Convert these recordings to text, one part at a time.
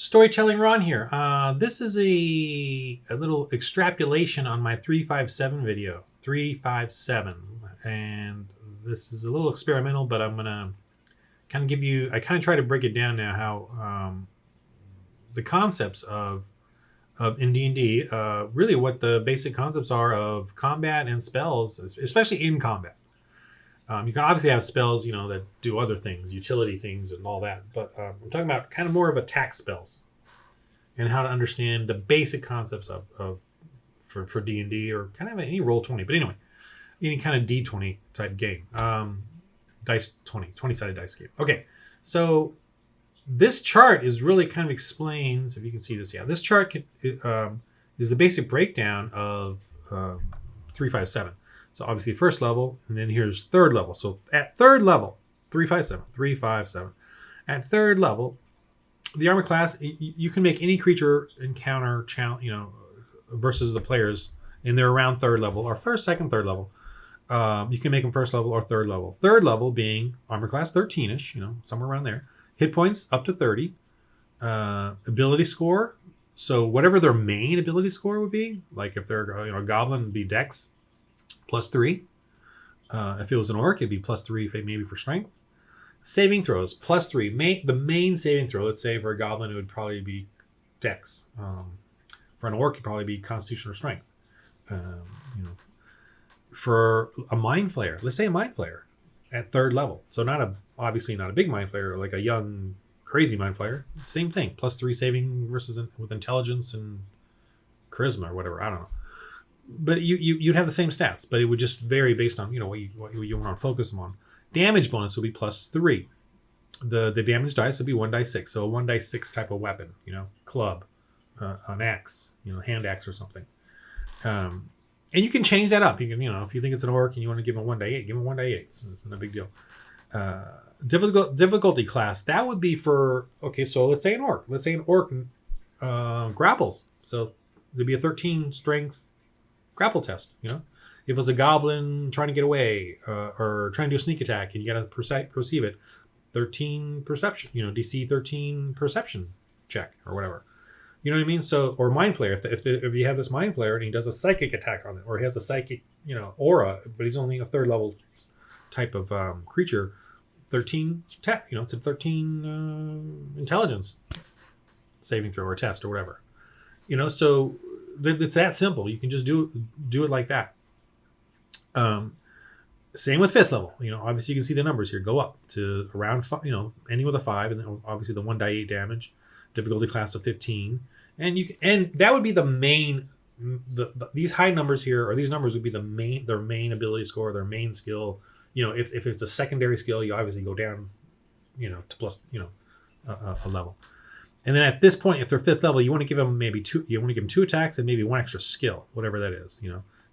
Storytelling Ron here. This is a little extrapolation on my 357 video. 357. And this is a little experimental, but I'm going to kind of give you, I kind of try to break it down now how the concepts of in D&D, really what the basic concepts are of combat and spells, especially in combat. You can obviously have spells, that do other things, utility things and all that. But I'm talking about kind of more of attack spells and how to understand the basic concepts for D&D or kind of any Roll20. But anyway, any kind of D20 type game. Dice 20-sided dice game. Okay, so this chart is really kind of explains, if you can see this, yeah, this chart is the basic breakdown of 357. So obviously first level, and then here's third level. So at third level, 357. At third level, the armor class, you can make any creature encounter challenge, versus the players, and they're around third level or first, second, third level. You can make them first level or third level. Third level being armor class 13-ish, somewhere around there. Hit points up to 30. Ability score. So whatever their main ability score would be, like if they're a goblin, it'd be Dex +3. If it was an orc, it'd be +3 maybe for strength. Saving throws +3. The main saving throw, let's say for a goblin, it would probably be Dex. For an orc, it'd probably be Constitution or Strength. For a mind flayer, let's say a mind flayer at third level. So obviously not a big mind flayer, like a young crazy mind flayer. Same thing, +3 saving versus with intelligence and charisma or whatever. I don't know. But you'd have the same stats, but it would just vary based on what you want to focus them on. Damage bonus would be +3. The damage dice would be 1d6, so a 1d6 type of weapon, club, an axe, hand axe or something. And you can change that up. You can, if you think it's an orc and you want to give him 1d8, give him 1d8. It's not a big deal. Difficulty class, that would be for, okay, so let's say an orc. Let's say an orc grapples. So there'd be a 13 strength grapple test. If it was a goblin trying to get away or trying to do a sneak attack and you got to perceive it, 13 perception, DC 13 perception check or whatever. You know what I mean? So, or mind flayer. If you have this mind flayer and he does a psychic attack on it, or he has a psychic, aura, but he's only a third level type of creature, 13 tech. It's a 13 intelligence saving throw or test or whatever. So it's that simple. You can just do it like that. Same with fifth level. Obviously you can see the numbers here go up to around 5, ending with a 5, and then obviously the 1d8 damage. Difficulty class of 15, and that would be the main. These high numbers here, or these numbers would be their main ability score, their main skill. If it's a secondary skill, you obviously go down, to plus, a level. And then at this point, if they're fifth level, you want to give them maybe 2. You want to give them 2 attacks and maybe 1 extra skill, whatever that is.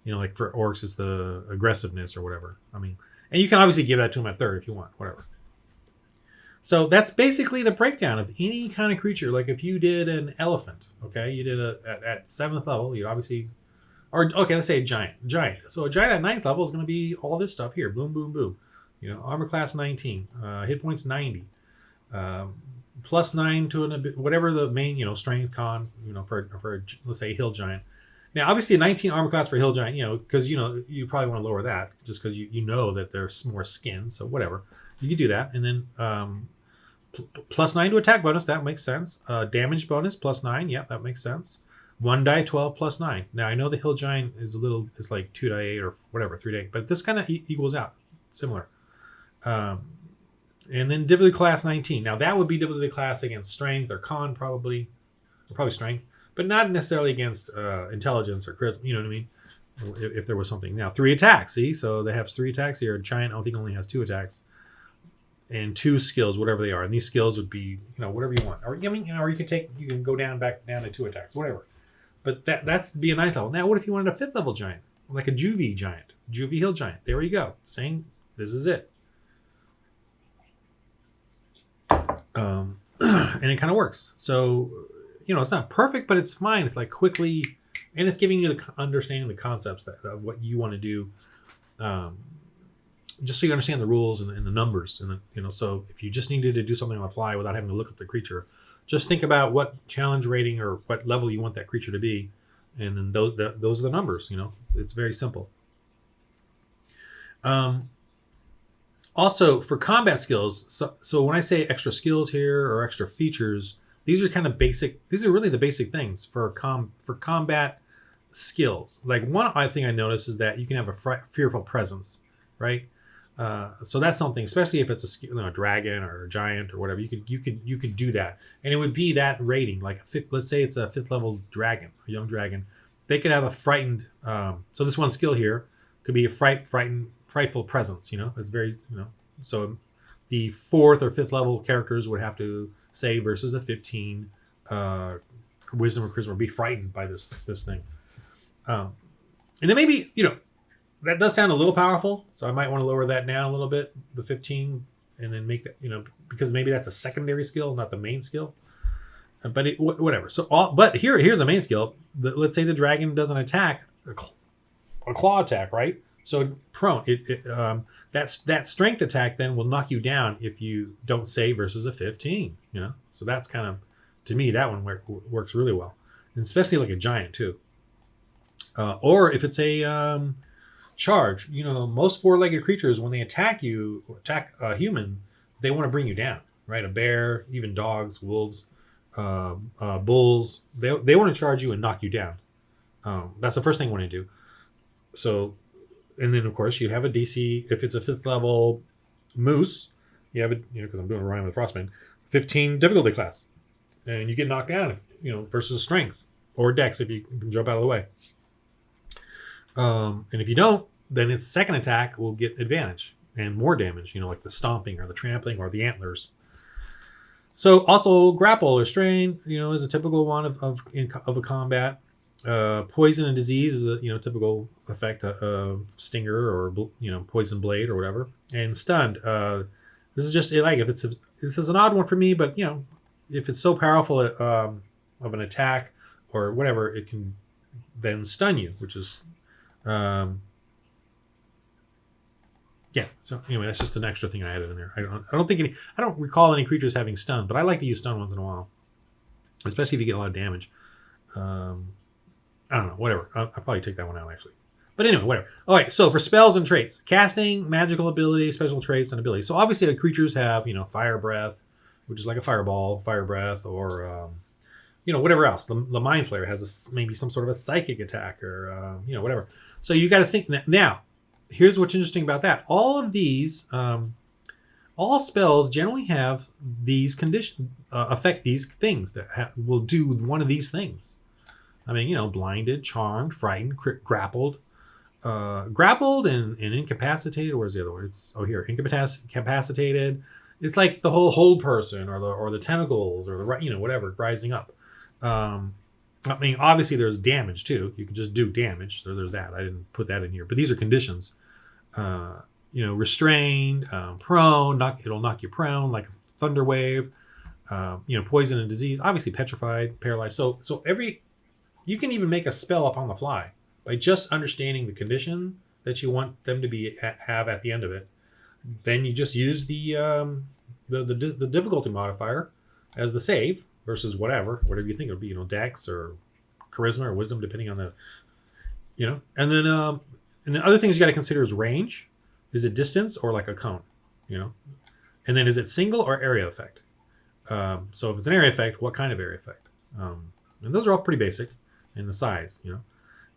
Like for orcs, it's the aggressiveness or whatever. And you can obviously give that to them at third if you want, whatever. So that's basically the breakdown of any kind of creature. Like if you did an elephant, okay, you did at 7th level, you obviously, or okay, let's say a giant. So a giant at 9th level is going to be all this stuff here. Boom, boom, boom. Armor class 19, hit points 90, +9 to whatever the main, strength con, for let's say hill giant. Now, obviously a 19 armor class for hill giant, because, you probably want to lower that just because you know that there's more skin. So whatever. You can do that, and then +9 to attack bonus. That makes sense. Damage bonus +9. Yeah, that makes sense. 1d12 +9. Now I know the hill giant is it's like 2d8 or whatever, 3d8, but this kind of equals out, similar. And then difficulty class 19. Now that would be difficulty class against strength or con, probably strength, but not necessarily against intelligence or charisma. You know what I mean? If there was something. Now 3 attacks. See, so they have 3 attacks here. Giant, I don't think, only has 2 attacks. And 2 skills, whatever they are, and these skills would be, whatever you want, or or you can go back down to 2 attacks, whatever. But that's be a 9th level. Now, what if you wanted a 5th level giant, like a juvie hill giant? There you go. Saying this is it, and it kind of works. So, it's not perfect, but it's fine. It's like quickly, and it's giving you the understanding the concepts of what you want to do. Just so you understand the rules and the numbers, and so if you just needed to do something on the fly without having to look at the creature, just think about what challenge rating or what level you want that creature to be, and then those are the numbers. It's very simple. Also, for combat skills, so when I say extra skills here or extra features, these are kind of basic. These are really the basic things for combat skills. Like one thing I noticed is that you can have a fearful presence, right? So that's something, especially if it's a dragon or a giant or whatever. You could do that, and it would be that rating. Like let's say it's a 5th level dragon, a young dragon, they could have a frightened. So this one skill here could be a frightful presence. It's very So the 4th or 5th level characters would have to say versus a 15 wisdom or charisma, be frightened by this thing. And it may be that does sound a little powerful, so I might want to lower that down a little bit, the 15, and then make that, because maybe that's a secondary skill, not the main skill. But whatever. So, but here's a main skill. Let's say the dragon doesn't attack a claw attack, right? So prone. That strength attack then will knock you down if you don't save versus a 15. So that's kind of, to me, that one works really well, and especially like a giant too. Or if it's a charge, most 4-legged creatures, when they attack a human, they want to bring you down, right? A bear, even dogs, wolves, bulls, they want to charge you and knock you down. That's the first thing they want to do. So, and then of course you have a DC. If it's a 5th level moose, you have because I'm doing a rhyme with Frostbane, 15 difficulty class, and you get knocked down versus strength or dex if you can jump out of the way. And if you don't, then its second attack will get advantage and more damage, like the stomping or the trampling or the antlers. So also grapple or strain, is a typical one of a combat. Poison and disease is a typical effect, stinger or poison blade or whatever. And stunned, this is just like this is an odd one for me, but if it's so powerful of an attack or whatever, it can then stun you, which is so anyway, that's just an extra thing I added in there. I don't recall any creatures having stun, but I like to use stun once in a while, especially if you get a lot of damage. I don't know, whatever. I'll probably take that one out actually. But anyway, whatever. All right, so for spells and traits, casting, magical ability, special traits, and abilities. So obviously the creatures have, fire breath, which is like a fireball, fire breath, or whatever else. The mind flayer has maybe some sort of a psychic attack or whatever. So you got to think now. Here's what's interesting about that. All of these, all spells generally have these conditions, affect these things that will do one of these things. I mean, blinded, charmed, frightened, grappled, and incapacitated. Where's the other word? Here, incapacitated. It's like the whole hold person or the tentacles or the whatever rising up. I mean, obviously there's damage too. You can just do damage. So there's that. I didn't put that in here, but these are conditions. Restrained, prone, it'll knock you prone like a thunder wave. Poison and disease. Obviously petrified, paralyzed. So you can even make a spell up on the fly by just understanding the condition that you want them to have at the end of it. Then you just use the difficulty modifier as the save versus whatever you think it would be, dex or charisma or wisdom, depending on the, and then other things you got to consider is range. Is it distance or like a cone, and then is it single or area effect? So if it's an area effect, what kind of area effect? And those are all pretty basic in the size,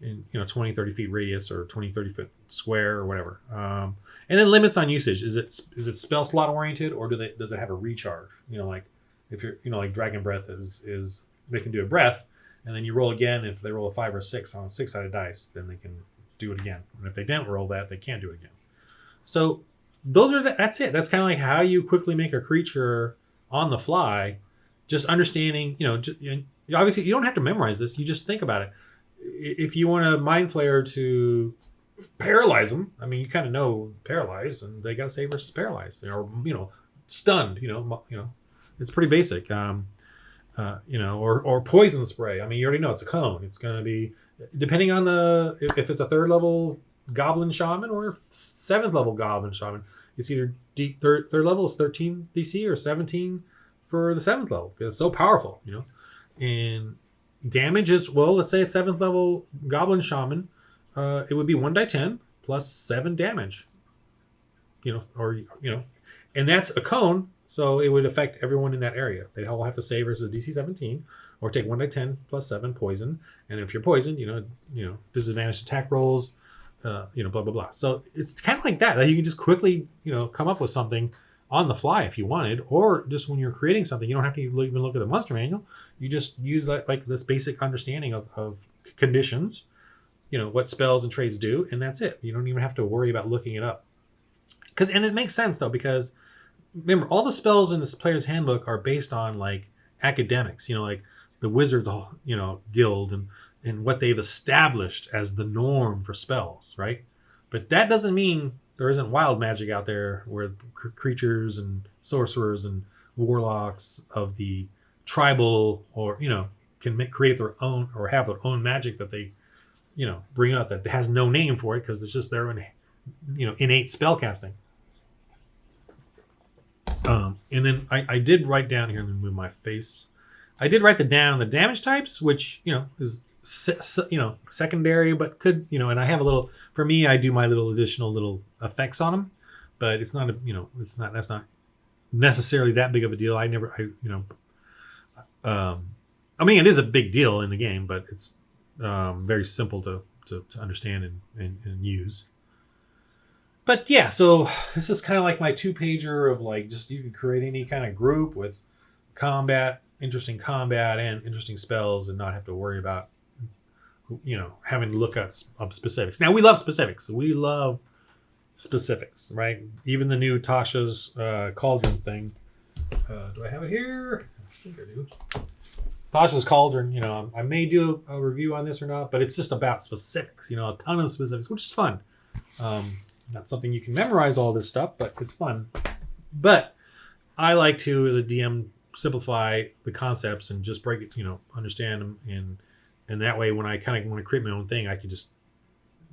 in 20, 30 feet radius or 20, 30 foot square or whatever. And then limits on usage. Is it spell slot oriented or does it have a recharge? Like if you're, like Dragon Breath is they can do a breath and then you roll again. If they roll a 5 or 6 on a 6-sided dice, then they can do it again. And if they don't roll that, they can't do it again. So that's it. That's kind of like how you quickly make a creature on the fly, just understanding, obviously you don't have to memorize this. You just think about it. If you want a mind flayer to paralyze them, I mean, you kind of know paralyze, and they got to say versus paralyzed, or stunned. It's pretty basic. Or poison spray. I mean, you already know it's a cone. It's going to be depending on if it's a 3rd level goblin shaman or 7th level goblin shaman. It's either third level is 13 DC or 17 for the 7th level because it's so powerful, you know. And damage is, well, let's say a 7th level Goblin Shaman, it would be 1d10 plus 7 damage, you know, or, you know, and that's a cone, so it would affect everyone in that area. They'd all have to save versus DC 17 or take 1d10 plus 7 poison. And if you're poisoned, you know, disadvantaged attack rolls, you know, blah, blah, blah. So it's kind of like that you can just quickly, you know, come up with something on the fly if you wanted, or just when you're creating something, you don't have to even look at the monster manual. You just use like this basic understanding of conditions, you know, what spells and traits do, and that's it. You don't even have to worry about looking it up. And it makes sense though, because remember, all the spells in this player's handbook are based on like academics, you know, like the Wizards, you know, guild and what they've established as the norm for spells, right? But that doesn't mean there isn't wild magic out there where creatures and sorcerers and warlocks of the tribal, or, you know, can create their own or have their own magic that they, you know, bring up that has no name for it because it's just their own, you know, innate spell casting. And then I did write down here, and move my face. I did write down the damage types, which, you know, is you know, secondary, but could, you know, and I have a little, for me, I do my little additional little effects on them, but it's not a, you know, that's not necessarily that big of a deal. I you know, I mean, it is a big deal in the game, but it's very simple to understand and use. But yeah, so this is kind of like my 2-pager of like, just you can create any kind of group with interesting combat and interesting spells, and not have to worry about, you know, having to look up specifics. Now, we love specifics. We love specifics, right? Even the new Tasha's Cauldron thing. Do I have it here? I think I do. Tasha's Cauldron, you know, I may do a review on this or not, but it's just about specifics, you know, a ton of specifics, which is fun. Not something you can memorize all this stuff, but it's fun. But I like to, as a DM, simplify the concepts and just break it, you know, understand them, and that way when I kind of want to create my own thing, I can just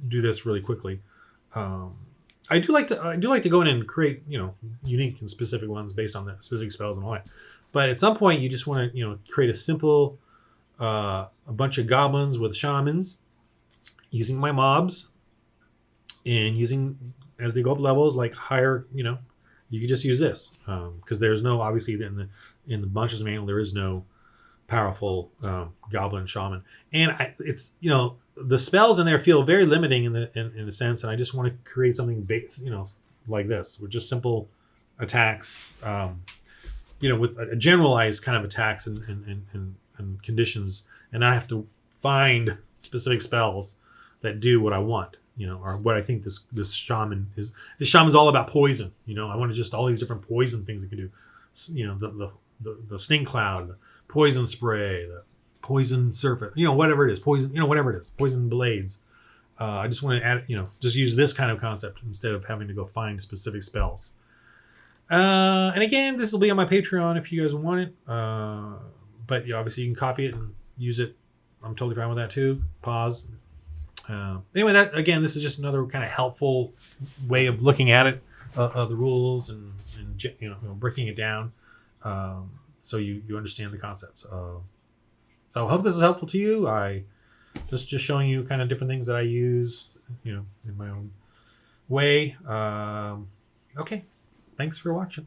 do this really quickly. I do like to go in and create, you know, unique and specific ones based on the specific spells and all that. But at some point, you just want to, you know, create a simple a bunch of goblins with shamans, using my mobs, and using, as they go up levels, like higher, you know, you can just use this because there's no, obviously in the Bunch's manual, there is no powerful goblin shaman, and it's, you know, the spells in there feel very limiting in a sense, and I just want to create something base, you know, like this with just simple attacks, you know, with a generalized kind of attacks and conditions, and not have to find specific spells that do what I want, you know, or what I think this shaman is. This shaman's all about poison, you know. I want to just all these different poison things it can do, you know, the sting cloud, the poison spray, the poison surface, you know, whatever it is, poison, you know, whatever it is, poison blades. I just want to add, you know, just use this kind of concept instead of having to go find specific spells. And again, this will be on my Patreon if you guys want it. But yeah, obviously you can copy it and use it. I'm totally fine with that too. Pause. Anyway, that again, this is just another kind of helpful way of looking at it, the rules and you know, breaking it down, so you understand the concepts. So I hope this is helpful to you. I just showing you kind of different things that I use, you know, in my own way. Okay, thanks for watching.